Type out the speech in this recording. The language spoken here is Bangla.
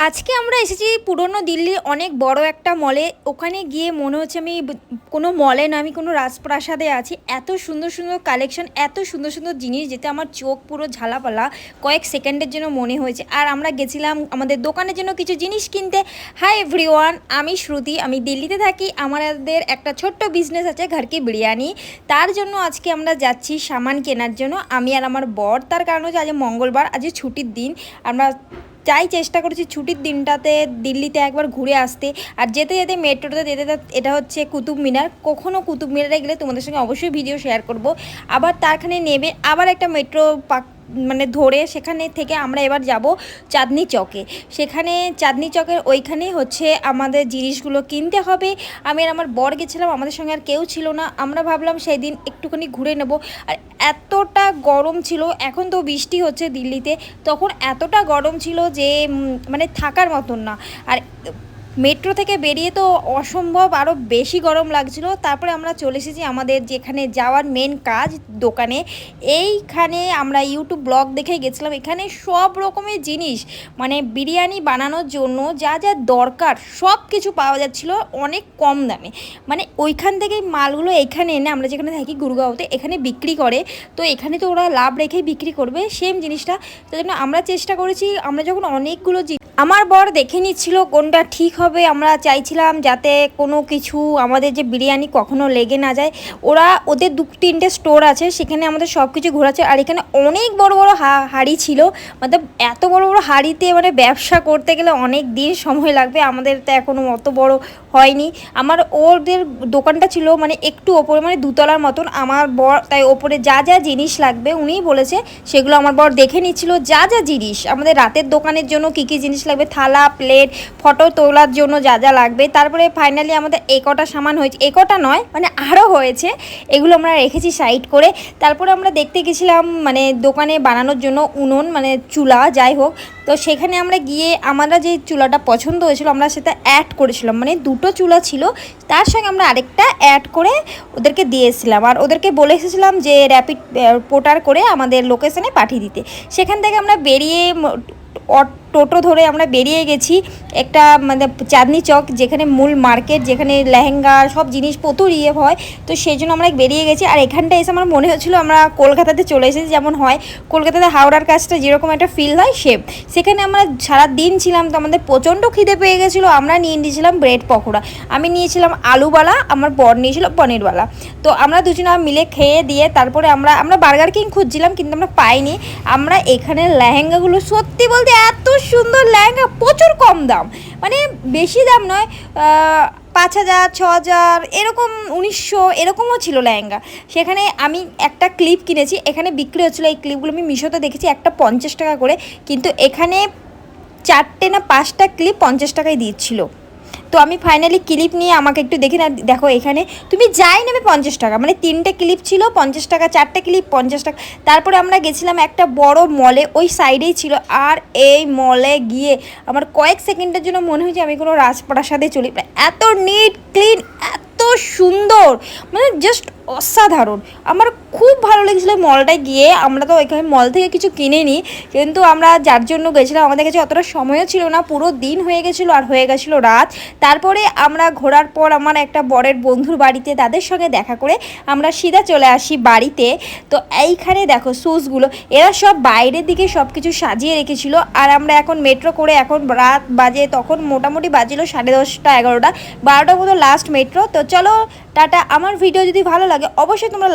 আজকে আমরা এসেছি পুরনো দিল্লির অনেক বড় একটা মলে। ওখানে গিয়ে মনে হচ্ছে আমি কোনো মলে না, আমি কোনো রাজপ্রাসাদে আছি। এত সুন্দর সুন্দর কালেকশন, এত সুন্দর সুন্দর জিনিস, যেতে আমার চোখ পুরো ঝালাপালা কয়েক সেকেন্ডের জন্য মনে হয়েছে। আর আমরা গেছিলাম আমাদের দোকানের জন্য কিছু জিনিস কিনতে। হাই এভরিওয়ান, আমি শ্রুতি, আমি দিল্লিতে থাকি। আমাদের একটা ছোট্ট বিজনেস আছে, ঘর কি বিরিয়ানি। তার জন্য আজকে আমরা যাচ্ছি সামান কেনার জন্য, আমি আর আমার বর। তার কারণ হচ্ছে আজ মঙ্গলবার, আজ ছুটির দিন। আমরা চেষ্টা করেছি ছুটির দিনটাতে দিল্লিতে একবার ঘুরে আসতে। আর যেতে যেতে মেট্রোতে যেতে এটা হচ্ছে কুতুব মিনার। কখনও কুতুব মিনারে গেলে তোমাদের সঙ্গে অবশ্যই ভিডিও শেয়ার করব। আবার তারখানে নেবে আবার একটা মেট্রো মানে ধরে সেখানে থেকে আমরা এবার যাব চাঁদনি চকে। সেখানে চাঁদনি চকের ওইখানে হচ্ছে আমাদের জিনিসগুলো কিনতে হবে। আমি আর আমার বর গেছিলাম, আমাদের সঙ্গে আর কেউ ছিল না। আমরা ভাবলাম সেই দিন একটুখানি ঘুরে নেব। আর এতটা গরম ছিল, এখন তো বৃষ্টি হচ্ছে দিল্লিতে, তখন এতটা গরম ছিল যে মানে থাকার মতন না। আর মেট্রো থেকে বেরিয়ে তো অসম্ভব আরও বেশি গরম লাগছিল। তারপরে আমরা চলে এসেছি আমাদের যেখানে যাওয়ার মেন কাজ, দোকানে। এইখানে আমরা ইউটিউব ব্লগ দেখে গেছিলাম। এখানে সব রকমের জিনিস, মানে বিরিয়ানি বানানোর জন্য যা যা দরকার সব কিছু পাওয়া যাচ্ছিলো অনেক কম দামে। মানে ওইখান থেকেই মালগুলো এখানে এনে, আমরা যেখানে থাকি গুরগাঁওতে, এখানে বিক্রি করে। তো এখানে তো ওরা লাভ রেখেই বিক্রি করবে সেম জিনিসটা। তাই জন্য আমরা চেষ্টা করেছি, আমরা যখন অনেকগুলো আমার বর দেখে নিচ্ছিল কোনটা ঠিক হবে। আমরা চাইছিলাম যাতে কোনো কিছু আমাদের যে বিরিয়ানি কখনো লেগে না যায়। ওদের 2-3টে স্টোর আছে, সেখানে আমাদের সব কিছু ঘোরাচ্ছে। আর এখানে অনেক বড় বড় হাঁড়ি ছিল, মানে এত বড় বড় হাঁড়িতে মানে ব্যবসা করতে গেলে অনেক দিন সময় লাগবে। আমাদের তো এখনও অত বড় হয়নি। ওদের দোকানটা ছিল মানে একটু ওপরে, মানে দুতলার মতন। আমার বর তাই ওপরে যা যা জিনিস লাগবে উনিই বলেছে, সেগুলো আমার বর দেখে নিচ্ছিল। যা যা জিনিস আমাদের রাতের দোকানের জন্য কী কী জিনিস লাগবে, থালা প্লেট, ফটো তোলার জন্য যা যা লাগবে। তারপরে ফাইনালি আমাদের কটা সামান হয়েছে, কটা নয় মানে আরও হয়েছে। এগুলো আমরা রেখেছি সাইড করে। তারপরে আমরা দেখতে গেছিলাম মানে দোকানে বানানোর জন্য উনুন, মানে চুলা যাই হোক। তো সেখানে আমরা গিয়ে আমরা যে চুলাটা পছন্দ হয়েছিল আমরা সেটা অ্যাড করেছিলাম, মানে 2টো চুলা ছিল, তার সঙ্গে আমরা আরেকটা অ্যাড করে ওদেরকে দিয়েছিলাম। আর ওদেরকে বলে এসেছিলাম যে র্যাপিড পোর্টার করে আমাদের লোকেশনে পাঠিয়ে দিতে। সেখান থেকে আমরা বেরিয়ে টোটো ধরে আমরা বেরিয়ে গেছি একটা মানে চাঁদনি চক, যেখানে মূল মার্কেট, যেখানে লেহেঙ্গা সব জিনিসপত্র হয়। তো সেই জন্য আমরা বেরিয়ে গেছি। আর এখানটা এসে আমার মনে হচ্ছিলো আমরা কলকাতাতে চলে এসেছি, যেমন হয় কলকাতাতে হাওড়ার কাছটা যেরকম একটা ফিল হয় সেখানে আমরা সারা দিন ছিলাম। তো আমাদের প্রচণ্ড খিদে পেয়ে গেছিলো। আমরা নিয়ে নিয়েছিলাম ব্রেড পকোড়া, আমি নিয়েছিলাম আলুওয়ালা, আমার বর নিয়েছিল পনিরওয়ালা। তো আমরা দুজনে মিলে খেয়ে দিয়ে তারপরে আমরা বার্গার কিং খুঁজছিলাম, কিন্তু আমরা পাইনি। আমরা এখানে লেহেঙ্গাগুলো সত্যি বলতে এত সুন্দর লেহেঙ্গা, প্রচুর কম দাম, মানে বেশি দাম নয়, 5,000 6,000 এরকম, 1900 এরকমও ছিল লেহেঙ্গা। সেখানে আমি একটা ক্লিপ কিনেছি, এখানে বিক্রি হচ্ছিলো এই ক্লিপগুলো, আমি মিশোতে দেখেছি একটা 50 টাকা করে, কিন্তু এখানে 4টে না 5টা ক্লিপ 50 টাকায় দিচ্ছিলো। তো আমি ফাইনালি ক্লিপ নিয়ে আমাকে একটু দেখি না, দেখো এখানে তুমি যাই নেবে 50 টাকা, মানে 3টে ক্লিপ ছিল 50 টাকা, 4টে ক্লিপ 50 টাকা। তারপরে আমরা গেছিলাম একটা বড় মলে, ওই সাইডেই ছিল। আর এই মলে গিয়ে আমার কয়েক সেকেন্ডের জন্য মনে হয়েছে আমি কোনো রাজপ্রাসাদে চলি। এত নিট ক্লিন, এত সুন্দর, মানে জাস্ট অসাধারণ। আমার খুব ভালো লেগেছিলো মলটায় গিয়ে। আমরা তো এখানে মল থেকে কিছু কিনে নিই, কিন্তু আমরা যার জন্য গেছিলাম আমাদের কাছে অতটা সময়ও ছিল না, পুরো দিন হয়ে গেছিলো আর হয়ে গেছিলো রাত। তারপরে আমরা ঘোরার পর আমার একটা বরের বন্ধুর বাড়িতে, তাদের সঙ্গে দেখা করে আমরা সিধা চলে আসি বাড়িতে। তো এইখানে দেখো শ্যুজগুলো, এরা সব বাইরের দিকে সব কিছু সাজিয়ে রেখেছিল। আর আমরা এখন মেট্রো করে, এখন রাত বাজে, তখন মোটামুটি বাজিল 10:30 11টা, 12টার মতো লাস্ট মেট্রো। তো চলো টাটা। আমার ভিডিও যদি ভালো লাগে অবশ্যই তোমরা